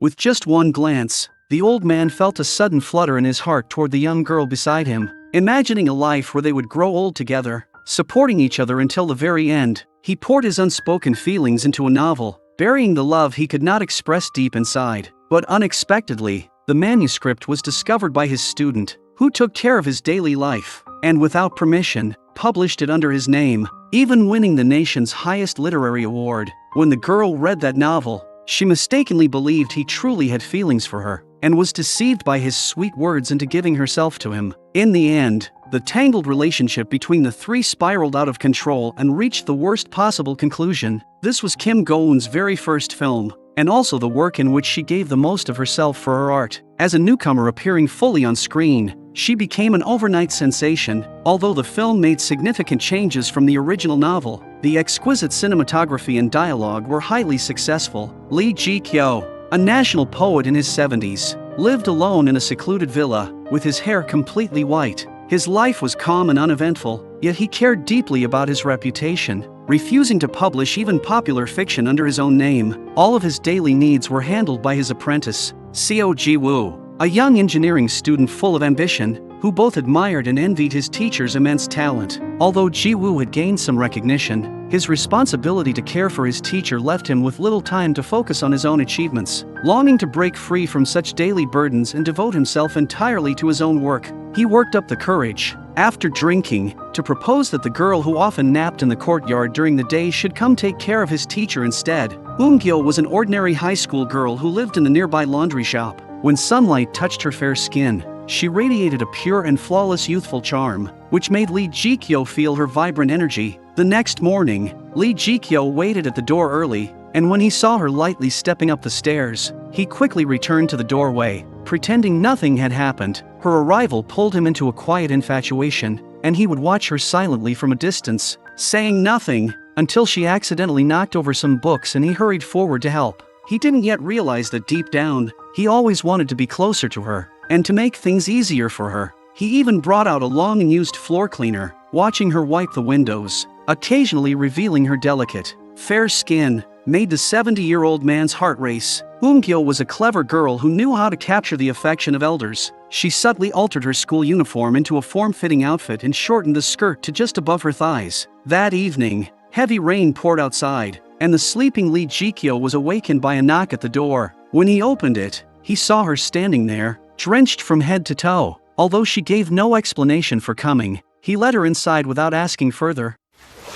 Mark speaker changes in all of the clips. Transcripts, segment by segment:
Speaker 1: With just one glance, the old man felt a sudden flutter in his heart toward the young girl beside him. Imagining a life where they would grow old together, supporting each other until the very end, he poured his unspoken feelings into a novel, burying the love he could not express deep inside. But unexpectedly, the manuscript was discovered by his student, who took care of his daily life, and without permission, published it under his name, even winning the nation's highest literary award. When the girl read that novel, she mistakenly believed he truly had feelings for her, and was deceived by his sweet words into giving herself to him. In the end, the tangled relationship between the three spiraled out of control and reached the worst possible conclusion. This was Kim Go-eun's very first film, and also the work in which she gave the most of herself for her art. As a newcomer appearing fully on screen, she became an overnight sensation. Although the film made significant changes from the original novel, the exquisite cinematography and dialogue were highly successful. Lee Ji-kyo, a national poet in his 70s, lived alone in a secluded villa, with his hair completely white. His life was calm and uneventful, yet he cared deeply about his reputation, refusing to publish even popular fiction under his own name. All of his daily needs were handled by his apprentice, Seo Ji-woo, a young engineering student full of ambition, who both admired and envied his teacher's immense talent. Although Ji-woo had gained some recognition, his responsibility to care for his teacher left him with little time to focus on his own achievements. Longing to break free from such daily burdens and devote himself entirely to his own work, he worked up the courage, after drinking, to propose that the girl who often napped in the courtyard during the day should come take care of his teacher instead. Eun-gyo was an ordinary high school girl who lived in the nearby laundry shop. When sunlight touched her fair skin, she radiated a pure and flawless youthful charm, which made Lee Ji-kyo feel her vibrant energy. The next morning, Lee Ji-kyo waited at the door early, and when he saw her lightly stepping up the stairs, he quickly returned to the doorway, pretending nothing had happened. Her arrival pulled him into a quiet infatuation, and he would watch her silently from a distance, saying nothing, until she accidentally knocked over some books and he hurried forward to help. He didn't yet realize that deep down, he always wanted to be closer to her, and to make things easier for her. He even brought out a long and used floor cleaner, watching her wipe the windows, occasionally revealing her delicate, fair skin, made the 70-year-old man's heart race. Eun-gyo was a clever girl who knew how to capture the affection of elders. She subtly altered her school uniform into a form-fitting outfit and shortened the skirt to just above her thighs. That evening, heavy rain poured outside, and the sleeping Lee Ji-kyo was awakened by a knock at the door. When he opened it, he saw her standing there, drenched from head to toe. Although she gave no explanation for coming, he let her inside without asking further.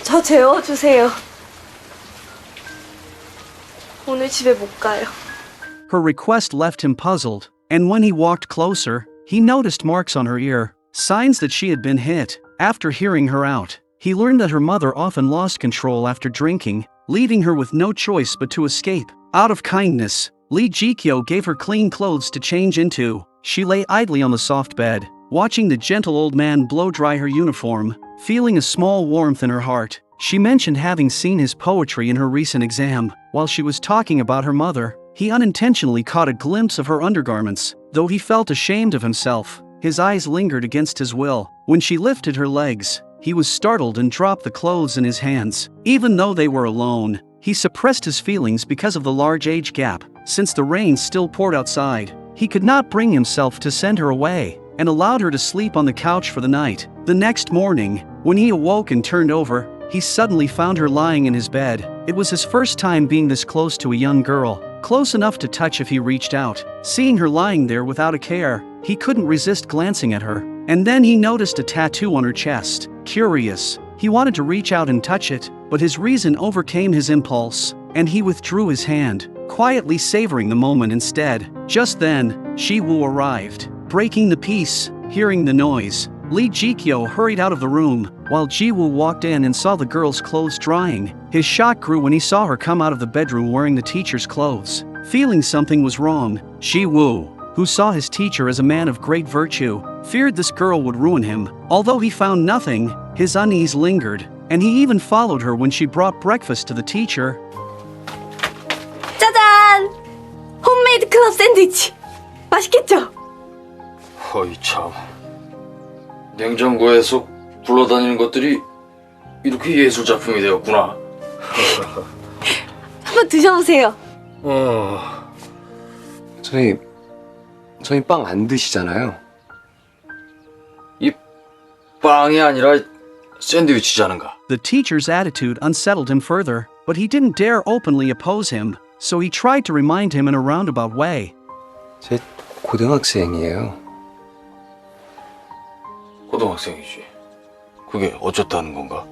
Speaker 2: 저 재워주세요. 오늘 집에 못 가요.
Speaker 1: Her request left him puzzled, and when he walked closer, he noticed marks on her ear, signs that she had been hit. After hearing her out, he learned that her mother often lost control after drinking, leaving her with no choice but to escape. Out of kindness, Lee Ji-kyo gave her clean clothes to change into. She lay idly on the soft bed, watching the gentle old man blow-dry her uniform, feeling a small warmth in her heart. She mentioned having seen his poetry in her recent exam. While she was talking about her mother, he unintentionally caught a glimpse of her undergarments. Though he felt ashamed of himself, his eyes lingered against his will. When she lifted her legs, he was startled and dropped the clothes in his hands. Even though they were alone, he suppressed his feelings because of the large age gap. Since the rain still poured outside, he could not bring himself to send her away, and allowed her to sleep on the couch for the night. The next morning, when he awoke and turned over, he suddenly found her lying in his bed. It was his first time being this close to a young girl, close enough to touch if he reached out. Seeing her lying there without a care, he couldn't resist glancing at her. And then he noticed a tattoo on her chest. Curious, he wanted to reach out and touch it, but his reason overcame his impulse, and he withdrew his hand, quietly savoring the moment instead. Just then, Ji-woo arrived, breaking the peace. Hearing the noise, Lee Ji-kyo hurried out of the room, while Ji-woo walked in and saw the girl's clothes drying. His shock grew when he saw her come out of the bedroom wearing the teacher's clothes. Feeling something was wrong, Ji-woo, who saw his teacher as a man of great virtue, feared this girl would ruin him. Although he found nothing, his unease lingered, and he even followed her when she brought breakfast to the teacher.
Speaker 2: 짜잔! 홈메이드 클럽 샌드위치! 맛있겠죠?
Speaker 3: 어이 참, 냉장고에 쏙 굴러다니는 것들이 이렇게 예술 작품이 되었구나.
Speaker 2: 한번 드셔보세요.
Speaker 4: 선생님 빵 안 드시잖아요.
Speaker 3: 이 빵이 아니라 샌드위치잖은가.
Speaker 1: The teacher's attitude unsettled him further, but he didn't dare openly oppose him, so he tried to remind him in a roundabout way.
Speaker 4: 제 고등학생이에요.
Speaker 3: 고등학생이지. 그게 어쩌다는 건가?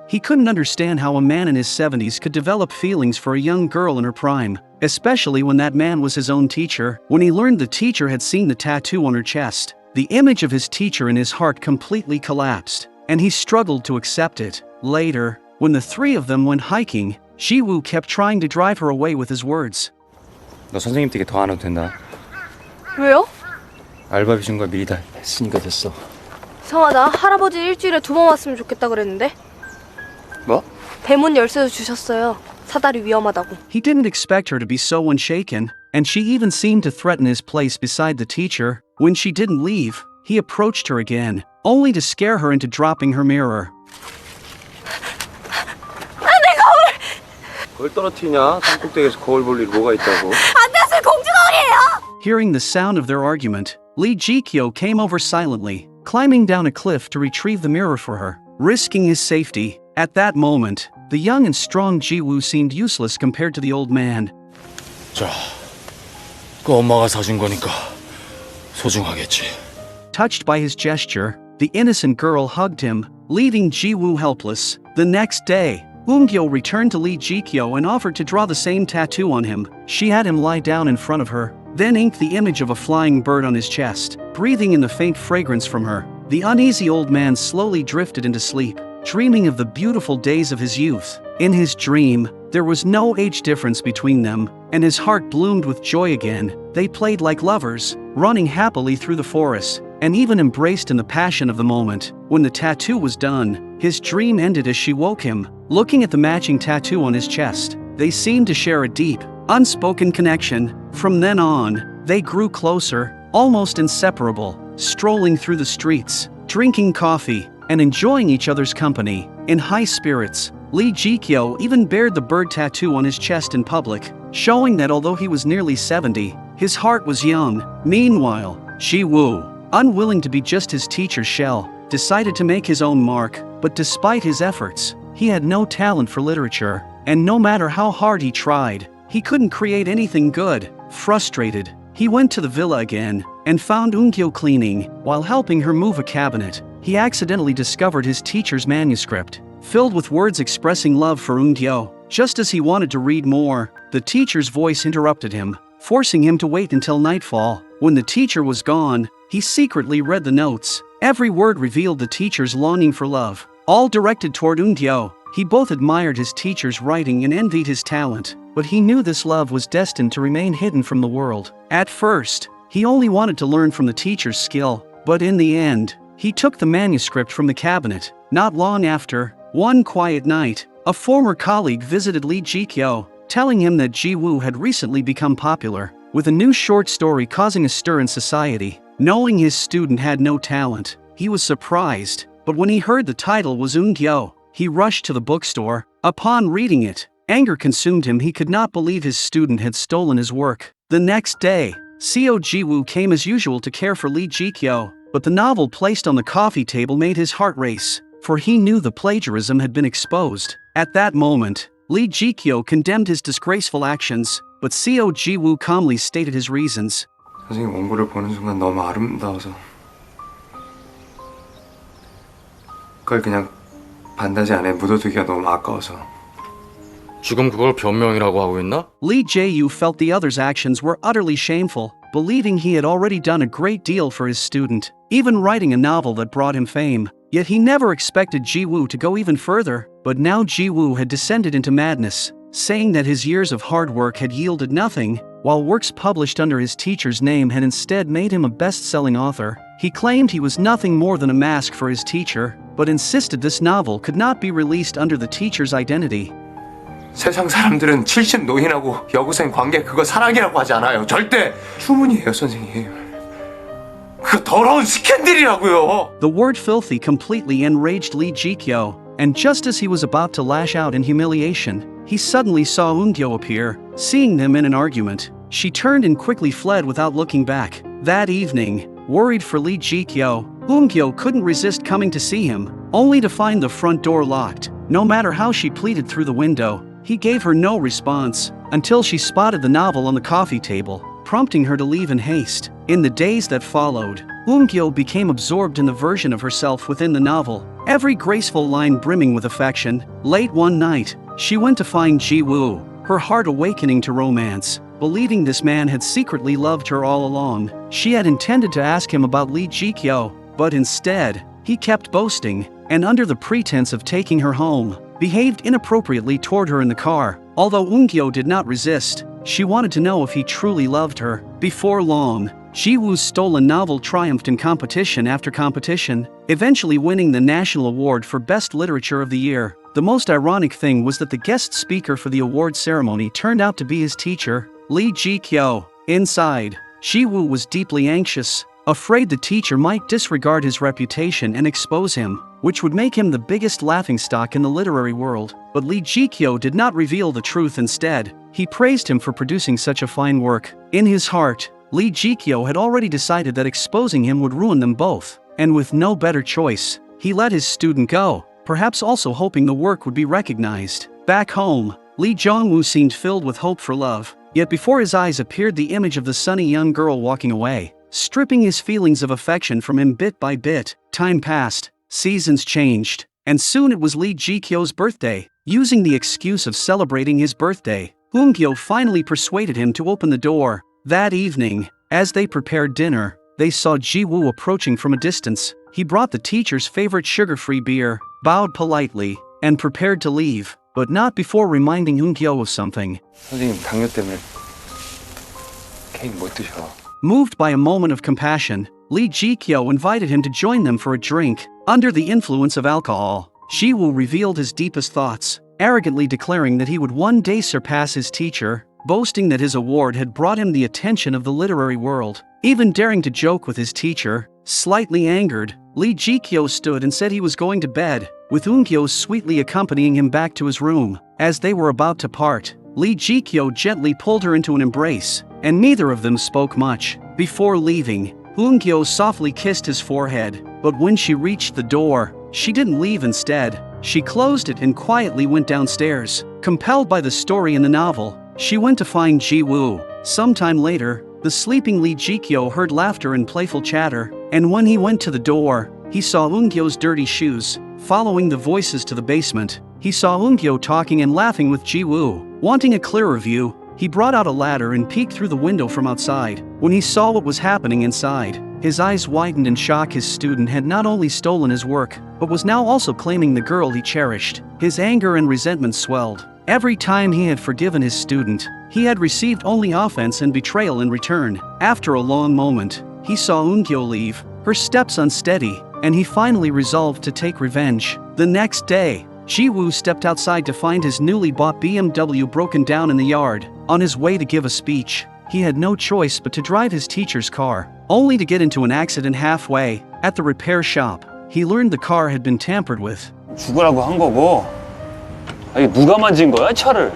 Speaker 1: He couldn't understand how a man in his 70s could develop feelings for a young girl in her prime, especially when that man was his own teacher. When he learned the teacher had seen the tattoo on her chest, the image of his teacher in his heart completely collapsed, and he struggled to accept it. Later, when the three of them went hiking, Ji-woo kept trying to drive her away with his words.
Speaker 4: 너 선생님 댁에 더 안 와도 된다.
Speaker 2: 왜요?
Speaker 4: 알바비 준 거 미리 다 했으니까 됐어.
Speaker 2: 이상하다. 할아버지 일주일에 2번 왔으면 좋겠다 그랬는데.
Speaker 4: 뭐?
Speaker 2: 대문 열쇠도 주셨어요. 사다리 위험하다고.
Speaker 1: He didn't expect her to be so unshaken, and she even seemed to threaten his place beside the teacher. When she didn't leave, he approached her again, only to scare her into dropping her mirror.
Speaker 4: 거울 떨어뜨리냐? 산꼭대기에서 거울 볼 일 뭐가 있다고?
Speaker 2: 안 됐어요. 공주거울이에요.
Speaker 1: Hearing the sound of their argument, Lee Ji-kyo came over silently, climbing down a cliff to retrieve the mirror for her, risking his safety. At that moment, the young and strong Ji-woo seemed useless compared to the old man.
Speaker 3: 자, 그 엄마가 사준 거니까 소중하겠지.
Speaker 1: Touched by his gesture, the innocent girl hugged him, leaving Ji-woo helpless. The next day, Eun-gyo returned to Lee Ji-kyo and offered to draw the same tattoo on him. She had him lie down in front of her, then inked the image of a flying bird on his chest, breathing in the faint fragrance from her. The uneasy old man slowly drifted into sleep, dreaming of the beautiful days of his youth. In his dream, there was no age difference between them, and his heart bloomed with joy again. They played like lovers, running happily through the forest, and even embraced in the passion of the moment. When the tattoo was done, his dream ended as she woke him. Looking at the matching tattoo on his chest, they seemed to share a deep, unspoken connection. From then on, they grew closer, almost inseparable, strolling through the streets, drinking coffee, and enjoying each other's company. In high spirits, Lee Ji-kyo even bared the bird tattoo on his chest in public, showing that although he was nearly 70, his heart was young. Meanwhile, Ji-woo, unwilling to be just his teacher's shell, decided to make his own mark. But despite his efforts, he had no talent for literature, and no matter how hard he tried, he couldn't create anything good. Frustrated, he went to the villa again, and found Eun-gyo cleaning. While helping her move a cabinet, he accidentally discovered his teacher's manuscript, filled with words expressing love for Eun-gyo. Just as he wanted to read more, the teacher's voice interrupted him, forcing him to wait until nightfall. When the teacher was gone, he secretly read the notes. Every word revealed the teacher's longing for love, all directed toward Eun-gyo. He both admired his teacher's writing and envied his talent, but he knew this love was destined to remain hidden from the world. At first, he only wanted to learn from the teacher's skill, but in the end, he took the manuscript from the cabinet. Not long after, one quiet night, a former colleague visited Lee Ji-kyo, telling him that Ji-woo had recently become popular, with a new short story causing a stir in society. Knowing his student had no talent, he was surprised, but when he heard the title was Eun-gyo, he rushed to the bookstore. Upon reading it, anger consumed him. He could not believe his student had stolen his work. The next day, Seo Ji-woo came as usual to care for Lee Ji-kyo, but the novel placed on the coffee table made his heart race, for he knew the plagiarism had been exposed. At that moment, Lee Ji-kyo condemned his disgraceful actions, but Seo Ji-woo calmly stated his reasons.
Speaker 4: 선생님 원고를 보는 순간 너무 아름다워서 그걸 그냥 반다지 안에 묻어두기가 너무 아까워서.
Speaker 3: 지금 그걸 변명이라고 하고 있나?
Speaker 1: Lee Jae-yu felt the other's actions were utterly shameful, believing he had already done a great deal for his student, even writing a novel that brought him fame. Yet he never expected Ji-woo to go even further. But now Ji-woo had descended into madness, saying that his years of hard work had yielded nothing, while works published under his teacher's name had instead made him a best-selling author. He claimed he was nothing more than a mask for his teacher, but insisted this novel could not be released under the teacher's identity.
Speaker 4: 세상 사람들은 70 노인하고 여고생 관계 그거 사랑이라고 하지 않아요. 절대 추문이에요, 선생님. 그 더러운 스캔들이라고요.
Speaker 1: The word filthy completely enraged Lee Ji-kyo, and just as he was about to lash out in humiliation, he suddenly saw Eun-gyo appear. Seeing them in an argument, She turned and quickly fled without looking back. That evening, worried for Lee Ji-kyo, Eun-kyo couldn't resist coming to see him, only to find the front door locked. No matter how she pleaded through the window, he gave her no response, until she spotted the novel on the coffee table, prompting her to leave in haste. In the days that followed, Eun-kyo became absorbed in the version of herself within the novel, every graceful line brimming with affection. Late one night, she went to find Ji-woo, her heart awakening to romance. Believing this man had secretly loved her all along, she had intended to ask him about Lee Ji-kyo, but instead, he kept boasting, and under the pretense of taking her home, behaved inappropriately toward her in the car. Although Eun-kyo did not resist, she wanted to know if he truly loved her. Before long, Ji-woo's stolen novel triumphed in competition after competition, eventually winning the National Award for Best Literature of the Year. The most ironic thing was that the guest speaker for the award ceremony turned out to be his teacher, Lee Ji-kyo. Inside, Ji-woo was deeply anxious, afraid the teacher might disregard his reputation and expose him, which would make him the biggest laughingstock in the literary world. But Lee Ji-kyo did not reveal the truth. Instead, he praised him for producing such a fine work. In his heart, Lee Ji-kyo had already decided that exposing him would ruin them both, and with no better choice, he let his student go, perhaps also hoping the work would be recognized. Back home, Lee Jong-woo seemed filled with hope for love, yet before his eyes appeared the image of the sunny young girl walking away, stripping his feelings of affection from him bit by bit. Time passed, seasons changed, and soon it was Lee Ji-kyo's birthday. Using the excuse of celebrating his birthday, Eun-kyo finally persuaded him to open the door. That evening, as they prepared dinner, they saw Ji-woo approaching from a distance. He brought the teacher's favorite sugar-free beer, bowed politely, and prepared to leave, but not before reminding Eun-kyo of something.
Speaker 3: 선생님 당뇨 때문에 케이크 못 드셔.
Speaker 1: Moved by a moment of compassion, Lee Ji-kyo invited him to join them for a drink. Under the influence of alcohol, Ji-woo revealed his deepest thoughts, arrogantly declaring that he would one day surpass his teacher, boasting that his award had brought him the attention of the literary world, even daring to joke with his teacher. Slightly angered, Lee Ji-kyo stood and said he was going to bed, with Eun-kyo sweetly accompanying him back to his room. As they were about to part, Lee Ji-kyo gently pulled her into an embrace, and neither of them spoke much. Before leaving, Eun-kyo softly kissed his forehead, but when she reached the door, she didn't leave. Instead, she closed it and quietly went downstairs. Compelled by the story in the novel, she went to find Ji-woo. Sometime later, the sleeping Lee Ji-kyo heard laughter and playful chatter, and when he went to the door, he saw Eun-kyo's dirty shoes. Following the voices to the basement, he saw Eun-kyo talking and laughing with Ji-woo. Wanting a clearer view, he brought out a ladder and peeked through the window from outside. When he saw what was happening inside, his eyes widened in shock. His student had not only stolen his work, but was now also claiming the girl he cherished. His anger and resentment swelled. Every time he had forgiven his student, he had received only offense and betrayal in return. After a long moment, he saw Eun-kyo leave, her steps unsteady, and he finally resolved to take revenge. The next day, Ji-woo stepped outside to find his newly bought BMW broken down in the yard. On his way to give a speech, he had no choice but to drive his teacher's car, only to get into an accident halfway. At the repair shop, he learned the car had been tampered with.
Speaker 5: 죽으라고 한 거고. 아니 누가 만진 거야 차를?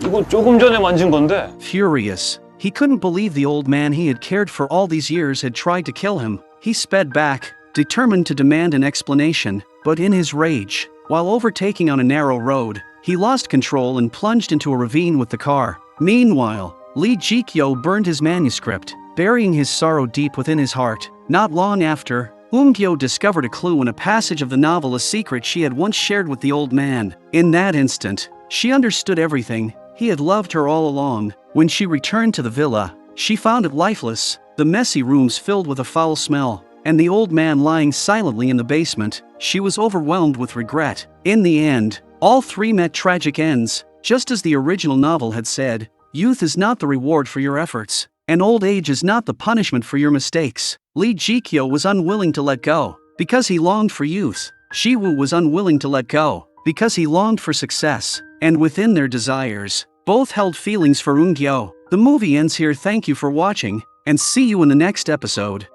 Speaker 5: 이거 조금 전에 만진 건데.
Speaker 1: Furious, he couldn't believe the old man he had cared for all these years had tried to kill him. He sped back, determined to demand an explanation, but in his rage, while overtaking on a narrow road, he lost control and plunged into a ravine with the car. Meanwhile, Lee Ji-kyo burned his manuscript, burying his sorrow deep within his heart. Not long after, Eun-kyo discovered a clue in a passage of the novel, a secret she had once shared with the old man. In that instant, she understood everything. He had loved her all along. When she returned to the villa, she found it lifeless, the messy rooms filled with a foul smell, and the old man lying silently in the basement. She was overwhelmed with regret. In the end, all three met tragic ends. Just as the original novel had said, youth is not the reward for your efforts, and old age is not the punishment for your mistakes. Lee Ji-kyo was unwilling to let go, because he longed for youth. Ji-woo was unwilling to let go, because he longed for success, and within their desires, both held feelings for Eun-kyo. The movie ends here. Thank you for watching, and see you in the next episode.